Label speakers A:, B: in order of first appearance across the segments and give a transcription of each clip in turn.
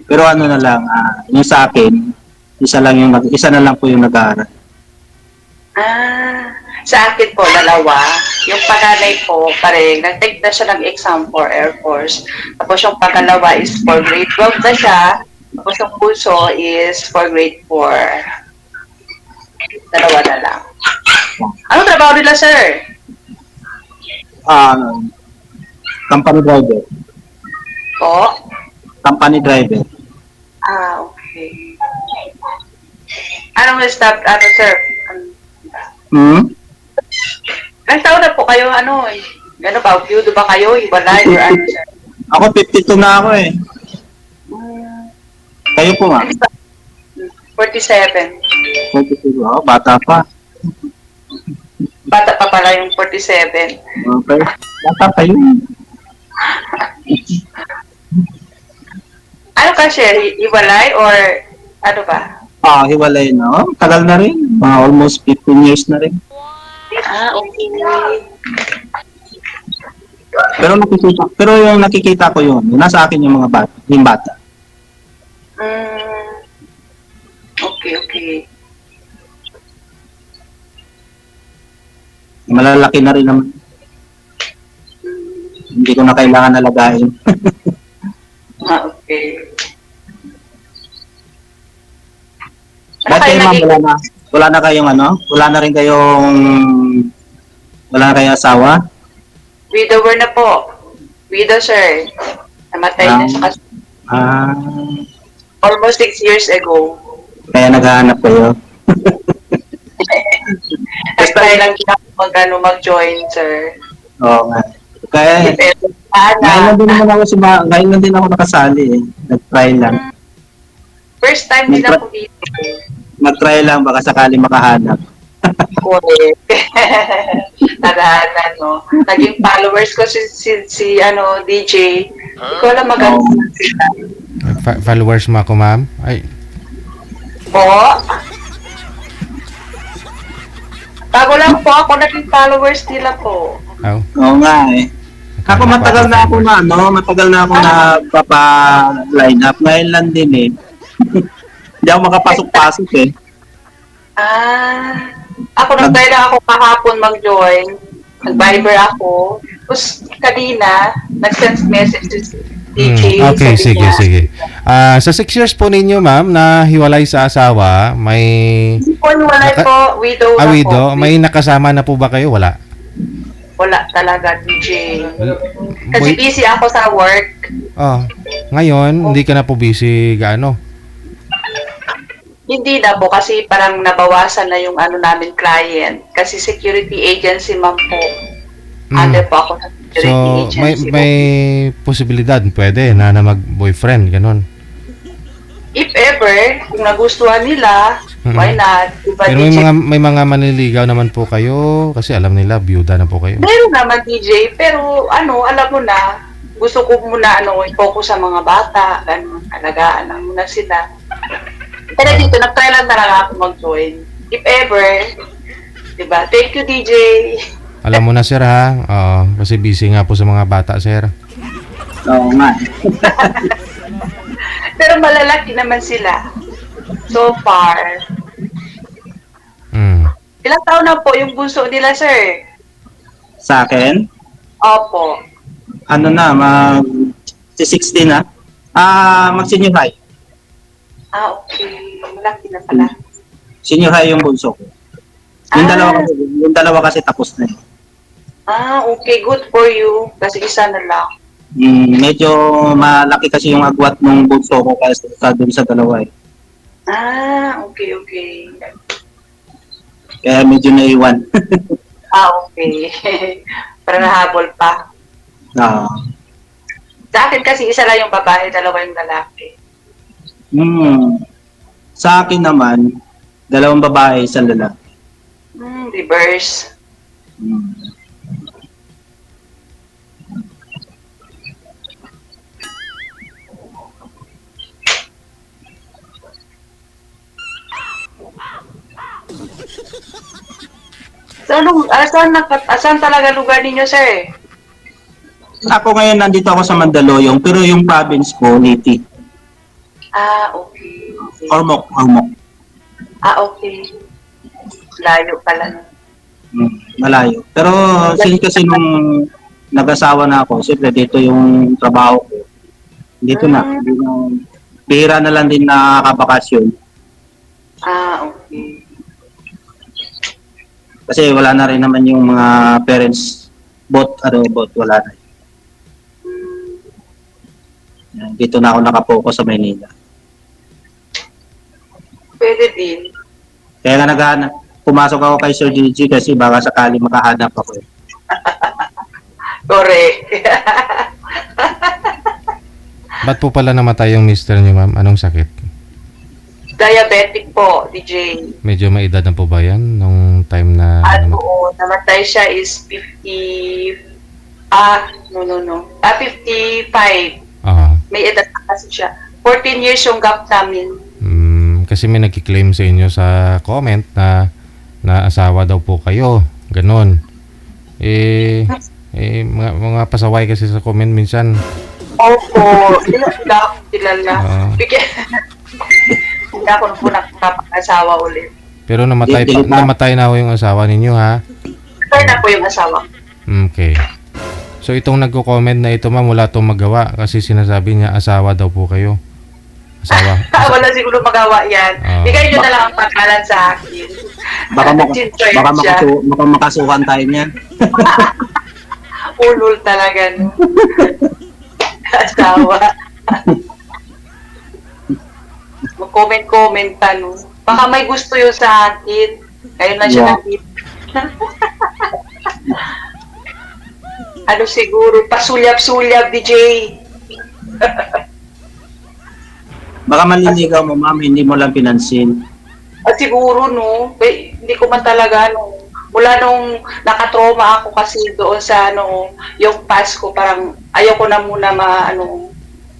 A: Pero ano na lang, yung sa akin, isa na lang po yung nag-aaral.
B: Sa akin po, dalawa. Yung panganay ko, pareng, nag-take na siya ng exam for Air Force. Tapos yung pangalawa is for grade 12 na siya. Tapos yung puso is for grade 4. Dalawa na lang. Anong trabaho nila, sir?
A: Company driver.
B: Po?
A: Company driver.
B: Okay. Anong stop, sir? Ilang taon na po kayo, Gano'n ba? Feud ba kayo? Ibalay or ano, sir?
A: Ako 52 na ako eh. Kayo po nga?
B: 47.
A: 42. Oh, bata pa.
B: Bata pa pala yung 47.
A: Okay. Bata pa yun.
B: Ano ka, sir? Ibalay or ano ba?
A: Hiwalay na. Oh, tagal na rin. Mga almost 15 years na rin.
B: Okay.
A: Pero yung nakikita ko yun, nasa akin yung mga bata, yung bata.
B: Okay.
A: Malalaki na rin naman. Hindi ko na kailangan alagain.
B: Okay.
A: Ba't kayo ma'am, wala na kayong wala na kayong asawa?
B: Widower na po. Widow, sir. Namatay na siya kasi almost 6 years ago.
A: Kaya naghahanap kayo?
B: Nag-try lang din ako mag-join, sir.
A: Oo nga. Kaya, ngayon lang din ako nakasali eh. Nag-try lang.
B: First time din ako dito.
A: Mag-try lang, baka sakali makahanap.
B: Correct. Nadahanan, no? Naging followers ko si DJ. Hindi ko alam maganda sila.
C: Followers mo ako, ma'am? Ay.
B: Po? Bago lang po ako naging followers nila po.
A: Oo nga eh. Ako matagal na ako na papa-line up. Ngayon lang din eh. Hindi ako makapasok-pasok eh.
B: Ako nag-try lang ako kahapon mag-join. Nag-Viber ako. Tapos kanina, nag-send message to DJ.
C: Okay, sige. Sa 6 years po ninyo, ma'am, na hiwalay sa asawa, may...
B: Hindi po hiwalay po, widow na
C: widow.
B: po.
C: May nakasama na po ba kayo? Wala.
B: Wala talaga, DJ. Kasi busy ako sa work.
C: Ngayon, hindi ka na po busy gaano?
B: Hindi na po kasi parang nabawasan na yung namin client. Kasi security agency man po. Under po ako sa security agency.
C: May posibilidad, pwede na mag-boyfriend, ganun.
B: If ever, kung nagustuhan nila, why not? Diba,
C: pero may mga manliligaw naman po kayo kasi alam nila, byuda na po kayo.
B: Meron naman, DJ, pero alam mo na, gusto ko muna i-focus sa mga bata, ganun, alagaan lang muna sila. Pero dito, nag-try lang talaga ako mag-join. If ever, diba? Thank you, DJ.
C: Alam mo na, sir, ha? Kasi busy nga po sa mga bata, sir.
A: Oo nga.
B: Pero malalaki naman sila. So far. Ilang taon na po yung bunso nila, sir?
A: Sa akin?
B: Opo.
A: Mag-16 na? Mag-senior high.
B: Okay. Malaki na pala.
A: Senior high yung bunso ko. Yung dalawa kasi tapos na eh.
B: Okay. Good for you. Kasi isa na lang.
A: Medyo malaki kasi yung agwat ng bunso ko kasi dun sa dalawa eh.
B: Okay.
A: Kaya medyo naiwan.
B: Okay. Para nahabol pa. Sa akin kasi isa lang yung babae, dalawa yung lalaki.
A: Sa akin naman, 2 babae, 1 lalaki.
B: Reverse. Saan talaga lugar ninyo, sir?
A: Ako ngayon nandito ako sa Mandaluyong, pero yung province ko, Leyte.
B: Okay. Okay.
A: Ormoc.
B: Okay. Layo pala.
A: Malayo. Pero since kasi nung nag-asawa na ako, siyempre dito yung trabaho ko. Dito na. Hindi na bihira na lang din nakakabakasyon.
B: Okay.
A: Kasi wala na rin naman yung mga parents both wala na. Dito na ako nakapokus sa Maynila.
B: Pwede din.
A: Kaya nga pumasok ako kay Sir Gigi kasi baka sakali makahanap ako.
B: Correct.
C: Ba't po pala namatay yung mister niyo, ma'am? Anong sakit?
B: Diabetic po, DJ.
C: Medyo may edad na po ba yan nung time na
B: Namatay siya is 50... No. 55. May edad na kasi siya. 14 years yung gap namin.
C: Kasi may nagki-claim sa inyo sa comment na asawa daw po kayo. Ganon. Mga pasaway kasi sa comment minsan.
B: Opo. Kilala. Hindi ako po nakapag-asawa ulit.
C: Pero namatay na ho yung asawa ninyo, ha?
B: Namatay na po yung asawa.
C: Okay. So itong nagko-comment na ito, ma'am, wala itong magawa kasi sinasabi niya asawa daw po kayo. Asawa.
B: Wala siguro magawa yan. Bigay nyo na lang ang pangalan sa akin.
A: Baka makasuhan tayo niyan.
B: Ulul talaga, no? Asawa. Mag-comment pa, no? Baka may gusto yun sa akin. Ngayon na siya nakita. Ano siguro, pasulyap-sulyap, DJ.
A: Baka maliligaw mo, ma'am, hindi mo lang pinansin.
B: Siguro, no? Hindi ko man talaga, no? Mula nung nakatrauma ako kasi doon sa, yung past ko, parang ayoko na muna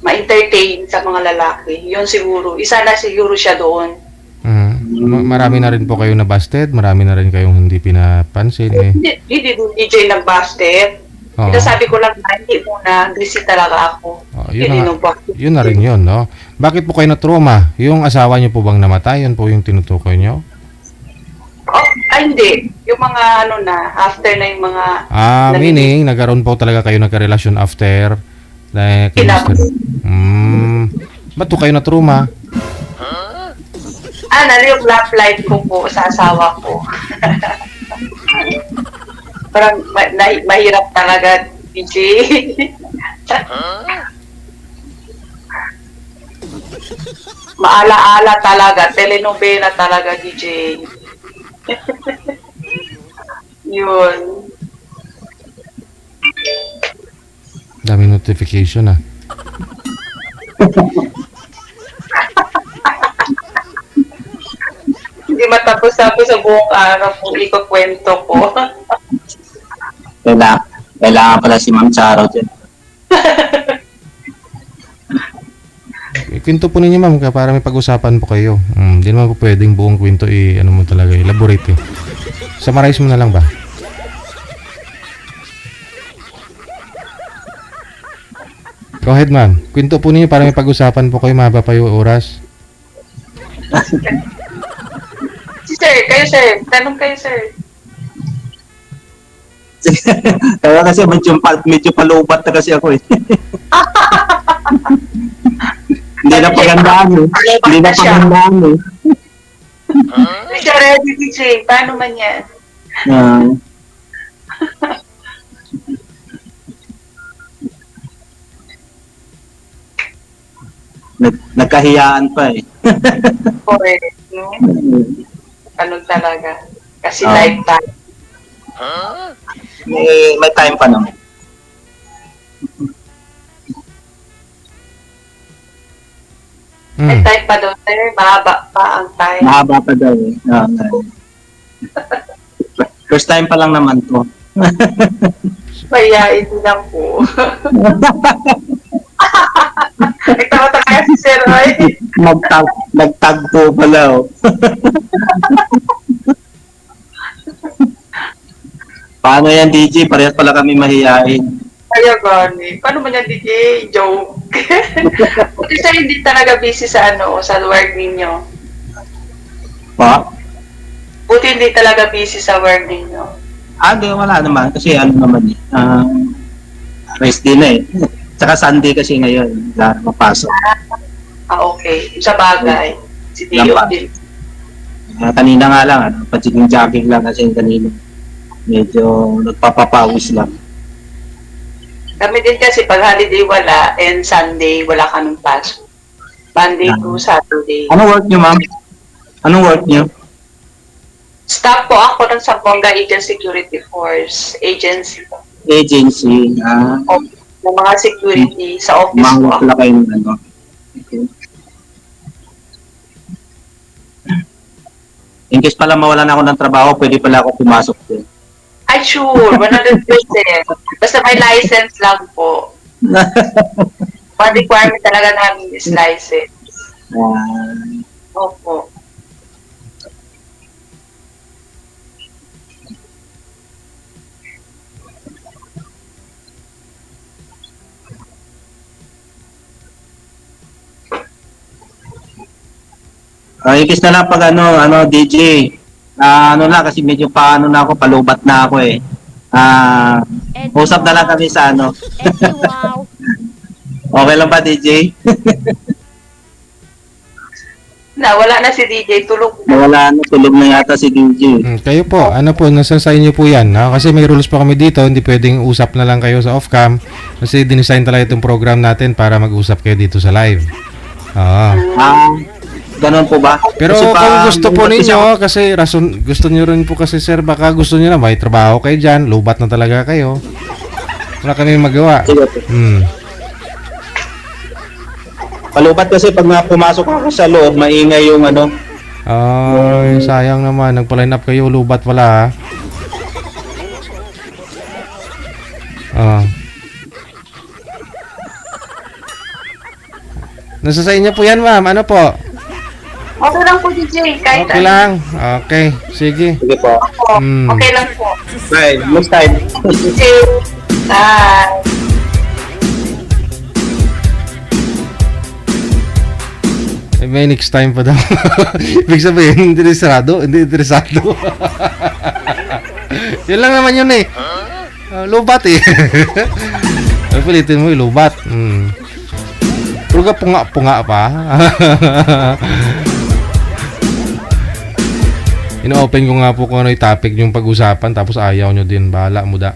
B: ma-entertain sa mga lalaki. Yun siguro. Isa na siguro siya doon.
C: Marami na rin po kayo na busted? Marami na rin kayong hindi pinapansin, eh?
B: Hindi DJ nag-busted. Sabi ko lang na hindi muna, busy talaga ako.
C: Yun na rin yun, no? Bakit po kayo na-trauma? Yung asawa niyo po bang namatay? Yun po yung tinutukoy niyo?
B: Hindi. Yung mga after na yung mga...
C: Meaning, nagkaroon po talaga kayo nagka-relasyon after. Like, ba't po kayo na-trauma?
B: Yung love life ko po sa asawa ko. Parang mahirap talaga, DJ. Maala-ala talaga, telenovela talaga, DJ. Yun.
C: Dami notification,
B: Hindi matapos-tapos sa buong araw kung ikukwento ko.
A: Kailangan pala si Ma'am Charo dyan.
C: Kwento po ninyo, ma'am, para may pag-usapan po kayo. Hindi naman po pwedeng buong kwento mo talaga, elaborate. Summarize mo na lang ba? Go ahead, ma'am. Kwento po ninyo para may pag-usapan po kayo, mahaba pa yung oras.
B: Sir. Tanong kayo, sir.
A: Kaya kasi medyo palubat na kasi ako, eh. Hindi na pagandaan, eh.
B: Hindi siya ready, DJ. Paano man yan?
A: Nagkahiyaan pa, eh.
B: Correct, no? Ano talaga? Kasi lifetime.
A: May time pa naman.
B: May time pa doon, sir. Mahaba pa ang time.
A: Mahaba pa daw, eh. First time pa lang naman to.
B: Mayayain lang po. Nagtawa kaya si Sir Roy.
A: Nagtagpo pala, oh. Paano yan, DJ? Parehas pala kami mahihain.
B: Kaya gani. Paano man yan, DJ? Joke. Kasi hindi talaga busy sa sa work ninyo.
A: Pa?
B: Buti hindi talaga busy sa work ninyo.
A: Di, wala naman. Kasi ano naman eh. Rest din na eh. Tsaka Sunday kasi ngayon. Mapasok.
B: Okay. Sa bagay. Si Tio
A: Lampas.
B: din.
A: Kanina nga lang, pagiging-jogging lang kasi kanina. Medyo nagpapapawis lang.
B: Kami din kasi pag holiday wala and Sunday wala kaming pasok. Monday to Saturday.
A: Anong work niyo, ma'am? Anong work niyo?
B: Staff po ako ng Zamboanga Agent Security Force Agency.
A: Agency.
B: Ng mga security sa office po
A: Mahawak
B: ako.
A: pala kayo ng ano. Okay. In case pala mawalan ako ng trabaho, pwede pala ako pumasok din.
B: Ay, sure. 100%. Basta may license lang po. One requirement talaga namin is license. Opo.
A: In case na lang pag DJ, na kasi medyo na ako, palubat na ako eh. Usap na lang kami sa
D: Eddie, wow.
A: Okay lang ba, DJ?
B: Wala na si DJ. Tulog na.
A: Nawala tulog na yata si DJ.
C: Kayo po, ano po, nasa sa inyo po yan. Ha? Kasi may rules pa kami dito, hindi pwedeng usap na lang kayo sa off-cam. Kasi dinesign talaga itong program natin para mag-usap kayo dito sa live.
A: Ganun po ba?
C: Pero
A: Kasi
C: kung gusto po
A: kasi
C: ninyo, kasi gusto nyo rin po kasi sir, baka gusto nyo na may trabaho kayo dyan, lubat na talaga kayo. Wala kami magawa.
A: Sige po. Palubat kasi pag pumasok ako sa loob, maingay yung
C: Ay, sayang naman, nagpa-line up kayo, lubat wala ha. Nasa sa inyo po yan, ma'am. Ano po?
B: Okay lang po, DJ. Kahit
C: Okay lang. Okay. Sige.
A: Sige po.
B: Opo. Okay lang po.
A: Bye. Next time.
B: Okay. Bye.
C: May next time pa daw. Ibig sabihin, hindi interesado. Hindi interesado. Yun lang naman yun eh. Lubat eh. Ay, pilitin mo yung lubat. Pero ka punga-punga pa. Ino-open ko nga po kung ano yung topic yung pag-usapan tapos ayaw nyo din. Bahala mo da.